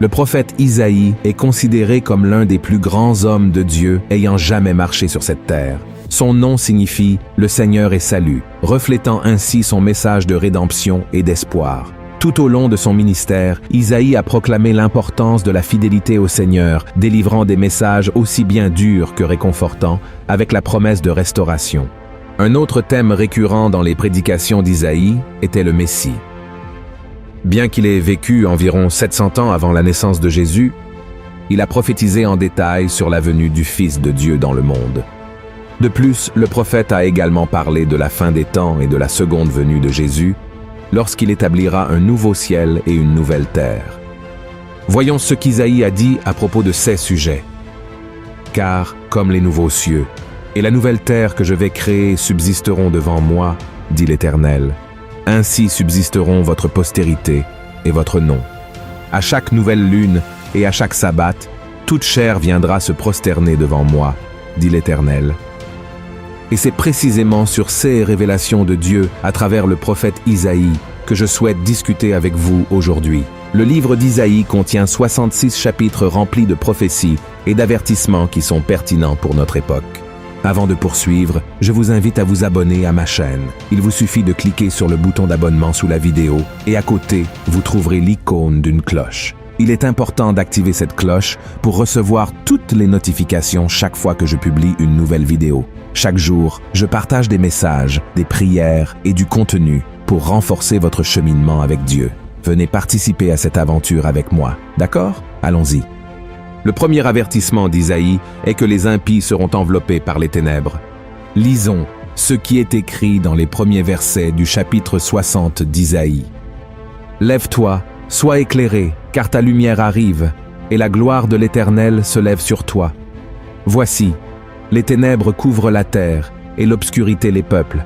Le prophète Isaïe est considéré comme l'un des plus grands hommes de Dieu ayant jamais marché sur cette terre. Son nom signifie « Le Seigneur est salut », reflétant ainsi son message de rédemption et d'espoir. Tout au long de son ministère, Isaïe a proclamé l'importance de la fidélité au Seigneur, délivrant des messages aussi bien durs que réconfortants, avec la promesse de restauration. Un autre thème récurrent dans les prédications d'Isaïe était le Messie. Bien qu'il ait vécu environ 700 ans avant la naissance de Jésus, il a prophétisé en détail sur la venue du Fils de Dieu dans le monde. De plus, le prophète a également parlé de la fin des temps et de la seconde venue de Jésus, lorsqu'il établira un nouveau ciel et une nouvelle terre. Voyons ce qu'Isaïe a dit à propos de ces sujets. « Car, comme les nouveaux cieux, et la nouvelle terre que je vais créer subsisteront devant moi, dit l'Éternel. Ainsi subsisteront votre postérité et votre nom. À chaque nouvelle lune et à chaque sabbat, toute chair viendra se prosterner devant moi, dit l'Éternel. » Et c'est précisément sur ces révélations de Dieu à travers le prophète Isaïe que je souhaite discuter avec vous aujourd'hui. Le livre d'Isaïe contient 66 chapitres remplis de prophéties et d'avertissements qui sont pertinents pour notre époque. Avant de poursuivre, je vous invite à vous abonner à ma chaîne. Il vous suffit de cliquer sur le bouton d'abonnement sous la vidéo et à côté, vous trouverez l'icône d'une cloche. Il est important d'activer cette cloche pour recevoir toutes les notifications chaque fois que je publie une nouvelle vidéo. Chaque jour, je partage des messages, des prières et du contenu pour renforcer votre cheminement avec Dieu. Venez participer à cette aventure avec moi, d'accord? Allons-y. Le premier avertissement d'Isaïe est que les impies seront enveloppés par les ténèbres. Lisons ce qui est écrit dans les premiers versets du chapitre 60 d'Isaïe. « Lève-toi, sois éclairé, car ta lumière arrive, et la gloire de l'Éternel se lève sur toi. Voici, les ténèbres couvrent la terre, et l'obscurité les peuples.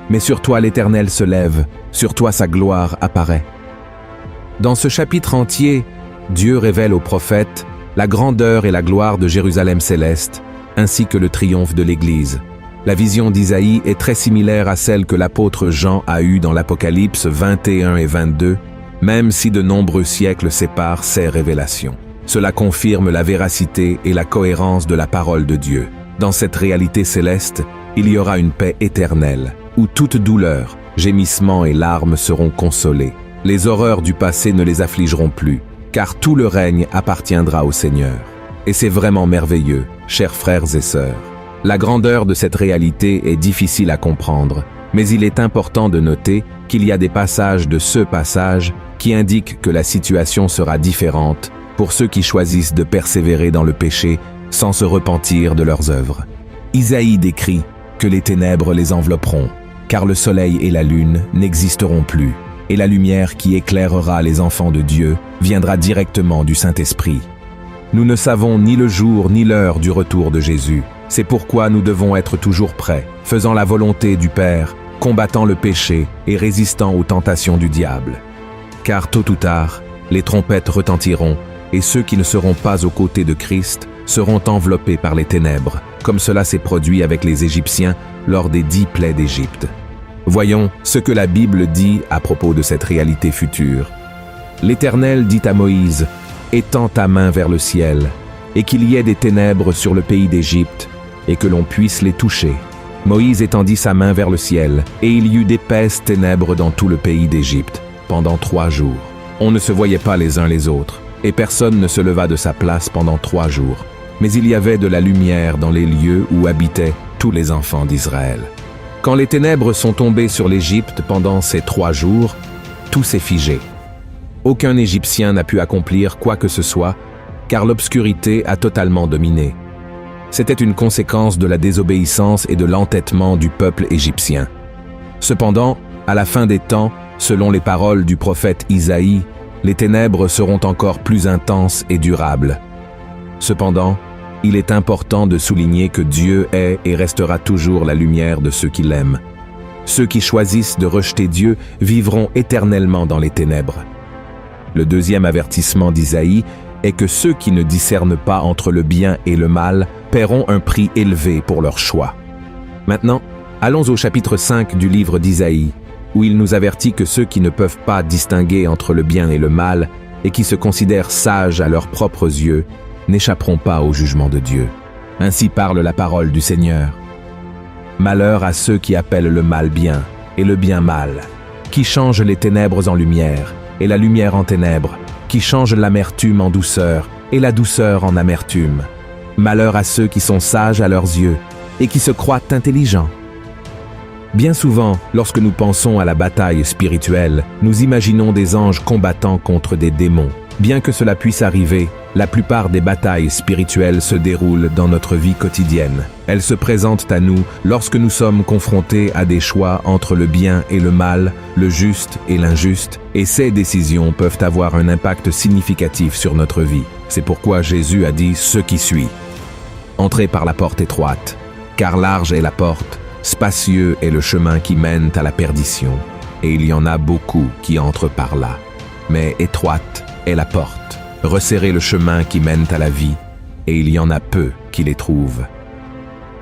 Mais sur toi l'Éternel se lève, sur toi sa gloire apparaît. » Dans ce chapitre entier, Dieu révèle aux prophètes la grandeur et la gloire de Jérusalem céleste, ainsi que le triomphe de l'Église. La vision d'Isaïe est très similaire à celle que l'apôtre Jean a eue dans l'Apocalypse 21 et 22, même si de nombreux siècles séparent ces révélations. Cela confirme la véracité et la cohérence de la parole de Dieu. Dans cette réalité céleste, il y aura une paix éternelle, où toute douleur, gémissement et larmes seront consolés. Les horreurs du passé ne les affligeront plus, car tout le règne appartiendra au Seigneur. Et c'est vraiment merveilleux, chers frères et sœurs. La grandeur de cette réalité est difficile à comprendre, mais il est important de noter qu'il y a des passages de ce passage qui indiquent que la situation sera différente pour ceux qui choisissent de persévérer dans le péché sans se repentir de leurs œuvres. Isaïe décrit que les ténèbres les envelopperont, car le soleil et la lune n'existeront plus, et la lumière qui éclairera les enfants de Dieu viendra directement du Saint-Esprit. Nous ne savons ni le jour ni l'heure du retour de Jésus. C'est pourquoi nous devons être toujours prêts, faisant la volonté du Père, combattant le péché et résistant aux tentations du diable. Car tôt ou tard, les trompettes retentiront, et ceux qui ne seront pas aux côtés de Christ seront enveloppés par les ténèbres, comme cela s'est produit avec les Égyptiens lors des 10 plaies d'Égypte. Voyons ce que la Bible dit à propos de cette réalité future. L'Éternel dit à Moïse, « Étends ta main vers le ciel, et qu'il y ait des ténèbres sur le pays d'Égypte, et que l'on puisse les toucher. » Moïse étendit sa main vers le ciel, et il y eut d'épaisses ténèbres dans tout le pays d'Égypte, pendant 3 jours. On ne se voyait pas les uns les autres, et personne ne se leva de sa place pendant 3 jours. Mais il y avait de la lumière dans les lieux où habitaient tous les enfants d'Israël. Quand les ténèbres sont tombées sur l'Égypte pendant ces 3 jours, tout s'est figé. Aucun Égyptien n'a pu accomplir quoi que ce soit, car l'obscurité a totalement dominé. C'était une conséquence de la désobéissance et de l'entêtement du peuple égyptien. Cependant, à la fin des temps, selon les paroles du prophète Isaïe, les ténèbres seront encore plus intenses et durables. Cependant, il est important de souligner que Dieu est et restera toujours la lumière de ceux qui l'aiment. Ceux qui choisissent de rejeter Dieu vivront éternellement dans les ténèbres. Le deuxième avertissement d'Isaïe est que ceux qui ne discernent pas entre le bien et le mal paieront un prix élevé pour leur choix. Maintenant, allons au chapitre 5 du livre d'Isaïe, où il nous avertit que ceux qui ne peuvent pas distinguer entre le bien et le mal et qui se considèrent sages à leurs propres yeux n'échapperont pas au jugement de Dieu. Ainsi parle la parole du Seigneur. Malheur à ceux qui appellent le mal bien et le bien mal, qui changent les ténèbres en lumière et la lumière en ténèbres, qui changent l'amertume en douceur et la douceur en amertume. Malheur à ceux qui sont sages à leurs yeux et qui se croient intelligents. Bien souvent, lorsque nous pensons à la bataille spirituelle, nous imaginons des anges combattant contre des démons. Bien que cela puisse arriver, la plupart des batailles spirituelles se déroulent dans notre vie quotidienne. Elles se présentent à nous lorsque nous sommes confrontés à des choix entre le bien et le mal, le juste et l'injuste, et ces décisions peuvent avoir un impact significatif sur notre vie. C'est pourquoi Jésus a dit ce qui suit. Entrez par la porte étroite, car large est la porte, spacieux est le chemin qui mène à la perdition, et il y en a beaucoup qui entrent par là. Mais étroite est la porte, resserrez le chemin qui mène à la vie, et il y en a peu qui les trouvent.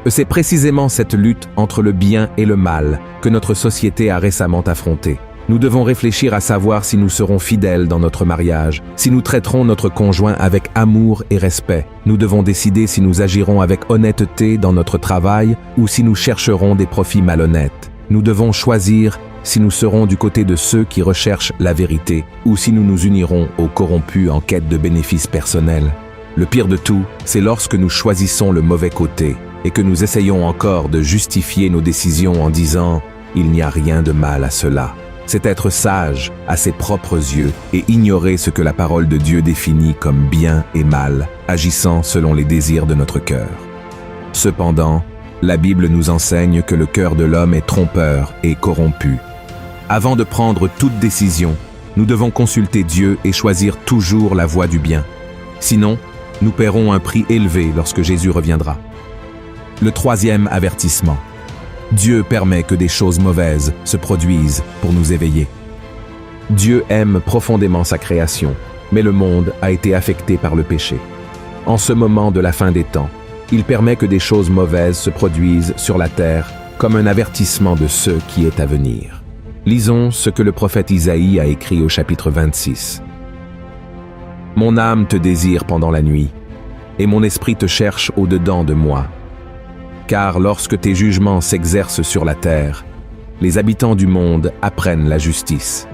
C'est précisément cette lutte entre le bien et le mal que notre société a récemment affrontée. Nous devons réfléchir à savoir si nous serons fidèles dans notre mariage, si nous traiterons notre conjoint avec amour et respect. Nous devons décider si nous agirons avec honnêteté dans notre travail ou si nous chercherons des profits malhonnêtes. Nous devons choisir si nous serons du côté de ceux qui recherchent la vérité ou si nous nous unirons aux corrompus en quête de bénéfices personnels. Le pire de tout, c'est lorsque nous choisissons le mauvais côté et que nous essayons encore de justifier nos décisions en disant « il n'y a rien de mal à cela ». C'est être sage à ses propres yeux et ignorer ce que la parole de Dieu définit comme bien et mal, agissant selon les désirs de notre cœur. Cependant, la Bible nous enseigne que le cœur de l'homme est trompeur et corrompu. Avant de prendre toute décision, nous devons consulter Dieu et choisir toujours la voie du bien. Sinon, nous paierons un prix élevé lorsque Jésus reviendra. Le troisième avertissement. Dieu permet que des choses mauvaises se produisent pour nous éveiller. Dieu aime profondément sa création, mais le monde a été affecté par le péché. En ce moment de la fin des temps, il permet que des choses mauvaises se produisent sur la terre comme un avertissement de ce qui est à venir. Lisons ce que le prophète Isaïe a écrit au chapitre 26. « Mon âme te désire pendant la nuit, et mon esprit te cherche au-dedans de moi. Car lorsque tes jugements s'exercent sur la terre, les habitants du monde apprennent la justice. »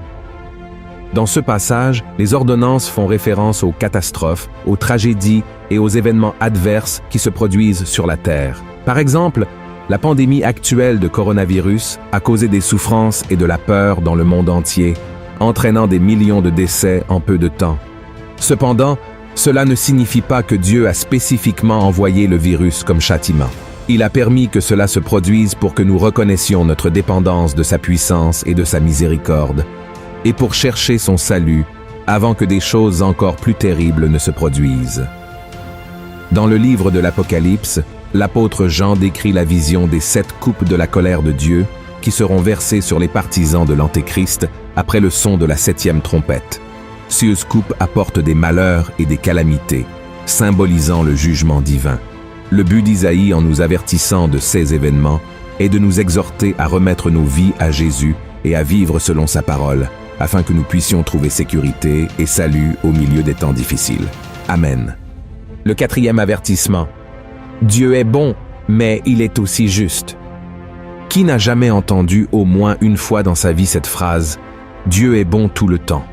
Dans ce passage, les ordonnances font référence aux catastrophes, aux tragédies et aux événements adverses qui se produisent sur la terre. Par exemple, la pandémie actuelle de coronavirus a causé des souffrances et de la peur dans le monde entier, entraînant des millions de décès en peu de temps. Cependant, cela ne signifie pas que Dieu a spécifiquement envoyé le virus comme châtiment. Il a permis que cela se produise pour que nous reconnaissions notre dépendance de sa puissance et de sa miséricorde, et pour chercher son salut avant que des choses encore plus terribles ne se produisent. Dans le livre de l'Apocalypse, l'apôtre Jean décrit la vision des 7 coupes de la colère de Dieu qui seront versées sur les partisans de l'Antéchrist après le son de la 7e trompette. Ces coupes apportent des malheurs et des calamités, symbolisant le jugement divin. Le but d'Isaïe en nous avertissant de ces événements est de nous exhorter à remettre nos vies à Jésus et à vivre selon sa parole, afin que nous puissions trouver sécurité et salut au milieu des temps difficiles. Amen. Le 4e avertissement. Dieu est bon, mais il est aussi juste. Qui n'a jamais entendu au moins une fois dans sa vie cette phrase « Dieu est bon tout le temps ».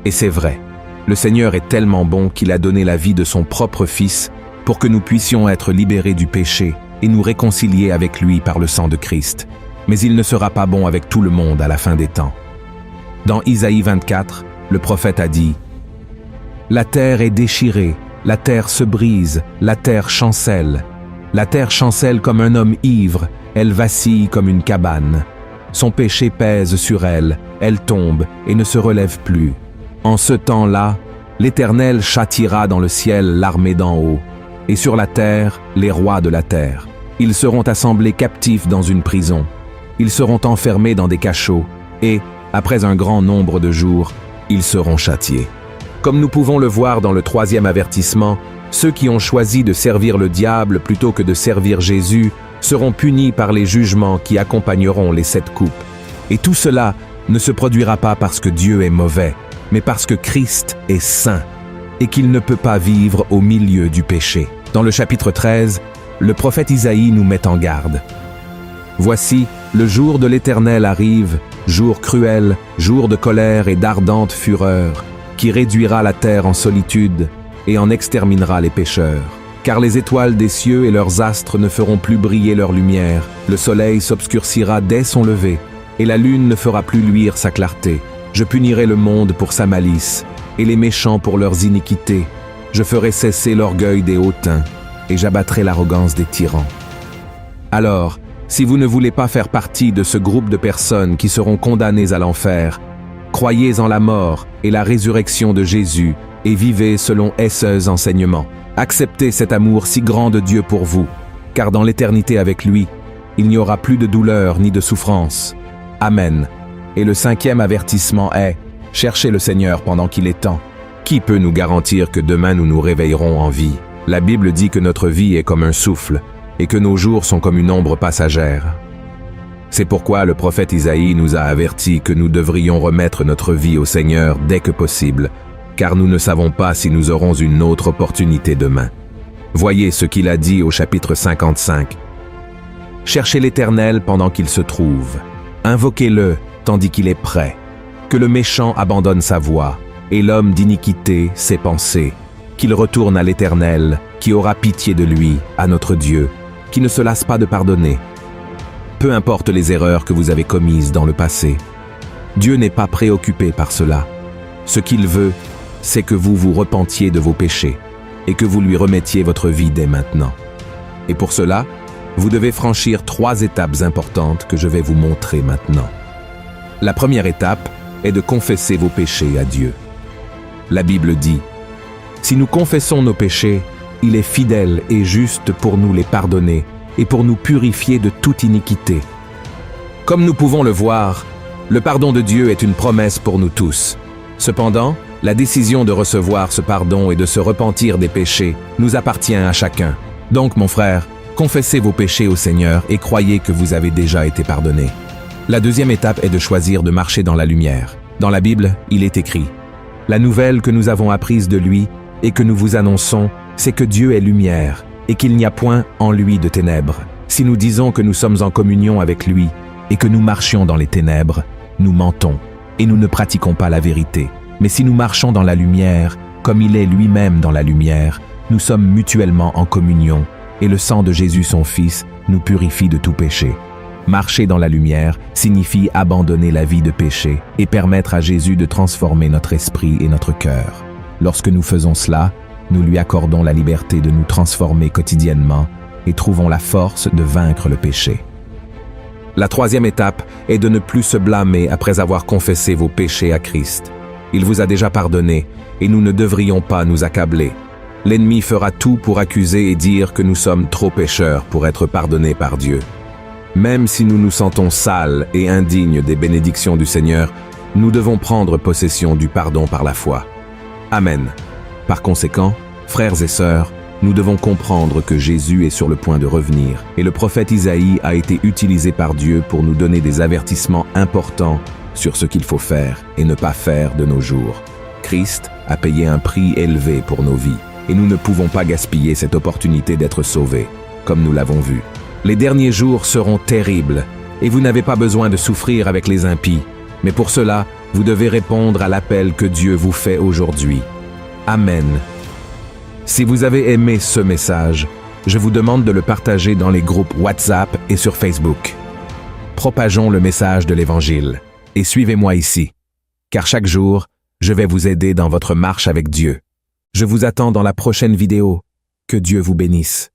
Et c'est vrai, le Seigneur est tellement bon qu'il a donné la vie de son propre Fils pour que nous puissions être libérés du péché et nous réconcilier avec lui par le sang de Christ. Mais il ne sera pas bon avec tout le monde à la fin des temps. Dans Isaïe 24, le prophète a dit « La terre est déchirée, la terre se brise, la terre chancelle. La terre chancelle comme un homme ivre, elle vacille comme une cabane. Son péché pèse sur elle, elle tombe et ne se relève plus. En ce temps-là, l'Éternel châtiera dans le ciel l'armée d'en haut, et sur la terre, les rois de la terre. Ils seront assemblés captifs dans une prison. Ils seront enfermés dans des cachots, et, après un grand nombre de jours, ils seront châtiés. » Comme nous pouvons le voir dans le 3e avertissement, ceux qui ont choisi de servir le diable plutôt que de servir Jésus seront punis par les jugements qui accompagneront les 7 coupes. Et tout cela ne se produira pas parce que Dieu est mauvais, mais parce que Christ est saint et qu'il ne peut pas vivre au milieu du péché. Dans le chapitre 13, le prophète Isaïe nous met en garde. Voici, le jour de l'Éternel arrive, jour cruel, jour de colère et d'ardente fureur, qui réduira la terre en solitude et en exterminera les pécheurs. Car les étoiles des cieux et leurs astres ne feront plus briller leur lumière, le soleil s'obscurcira dès son lever, et la lune ne fera plus luire sa clarté. Je punirai le monde pour sa malice, et les méchants pour leurs iniquités. Je ferai cesser l'orgueil des hautains, et j'abattrai l'arrogance des tyrans. Alors, si vous ne voulez pas faire partie de ce groupe de personnes qui seront condamnées à l'enfer, croyez en la mort et la résurrection de Jésus, et vivez selon ces enseignements. Acceptez cet amour si grand de Dieu pour vous, car dans l'éternité avec lui, il n'y aura plus de douleur ni de souffrance. Amen. Et le 5e avertissement est, cherchez le Seigneur pendant qu'il est temps. Qui peut nous garantir que demain nous nous réveillerons en vie? La Bible dit que notre vie est comme un souffle, et que nos jours sont comme une ombre passagère. C'est pourquoi le prophète Isaïe nous a avertis que nous devrions remettre notre vie au Seigneur dès que possible, car nous ne savons pas si nous aurons une autre opportunité demain. Voyez ce qu'il a dit au chapitre 55. Cherchez l'Éternel pendant qu'il se trouve. Invoquez-le tandis qu'il est prêt. Que le méchant abandonne sa voie, et l'homme d'iniquité ses pensées. Qu'il retourne à l'Éternel, qui aura pitié de lui, à notre Dieu, qui ne se lasse pas de pardonner. Peu importe les erreurs que vous avez commises dans le passé, Dieu n'est pas préoccupé par cela. Ce qu'il veut, c'est que vous vous repentiez de vos péchés et que vous lui remettiez votre vie dès maintenant. Et pour cela, vous devez franchir 3 étapes importantes que je vais vous montrer maintenant. La première étape est de confesser vos péchés à Dieu. La Bible dit, « Si nous confessons nos péchés, il est fidèle et juste pour nous les pardonner et pour nous purifier de toute iniquité. » Comme nous pouvons le voir, le pardon de Dieu est une promesse pour nous tous. Cependant, la décision de recevoir ce pardon et de se repentir des péchés nous appartient à chacun. Donc, mon frère, confessez vos péchés au Seigneur et croyez que vous avez déjà été pardonné. La deuxième étape est de choisir de marcher dans la lumière. Dans la Bible, il est écrit « La nouvelle que nous avons apprise de lui et que nous vous annonçons, c'est que Dieu est lumière et qu'il n'y a point en lui de ténèbres. Si nous disons que nous sommes en communion avec lui et que nous marchions dans les ténèbres, nous mentons et nous ne pratiquons pas la vérité. Mais si nous marchons dans la lumière, comme il est lui-même dans la lumière, nous sommes mutuellement en communion, et le sang de Jésus son Fils nous purifie de tout péché. Marcher dans la lumière signifie abandonner la vie de péché et permettre à Jésus de transformer notre esprit et notre cœur. Lorsque nous faisons cela, nous lui accordons la liberté de nous transformer quotidiennement et trouvons la force de vaincre le péché. La troisième étape est de ne plus se blâmer après avoir confessé vos péchés à Christ. Il vous a déjà pardonné et nous ne devrions pas nous accabler. L'ennemi fera tout pour accuser et dire que nous sommes trop pécheurs pour être pardonnés par Dieu. Même si nous nous sentons sales et indignes des bénédictions du Seigneur, nous devons prendre possession du pardon par la foi. Amen. Par conséquent, frères et sœurs, nous devons comprendre que Jésus est sur le point de revenir et le prophète Isaïe a été utilisé par Dieu pour nous donner des avertissements importants sur ce qu'il faut faire et ne pas faire de nos jours. Christ a payé un prix élevé pour nos vies et nous ne pouvons pas gaspiller cette opportunité d'être sauvés, comme nous l'avons vu. Les derniers jours seront terribles et vous n'avez pas besoin de souffrir avec les impies, mais pour cela, vous devez répondre à l'appel que Dieu vous fait aujourd'hui. Amen. Si vous avez aimé ce message, je vous demande de le partager dans les groupes WhatsApp et sur Facebook. Propageons le message de l'Évangile et suivez-moi ici, car chaque jour, je vais vous aider dans votre marche avec Dieu. Je vous attends dans la prochaine vidéo. Que Dieu vous bénisse.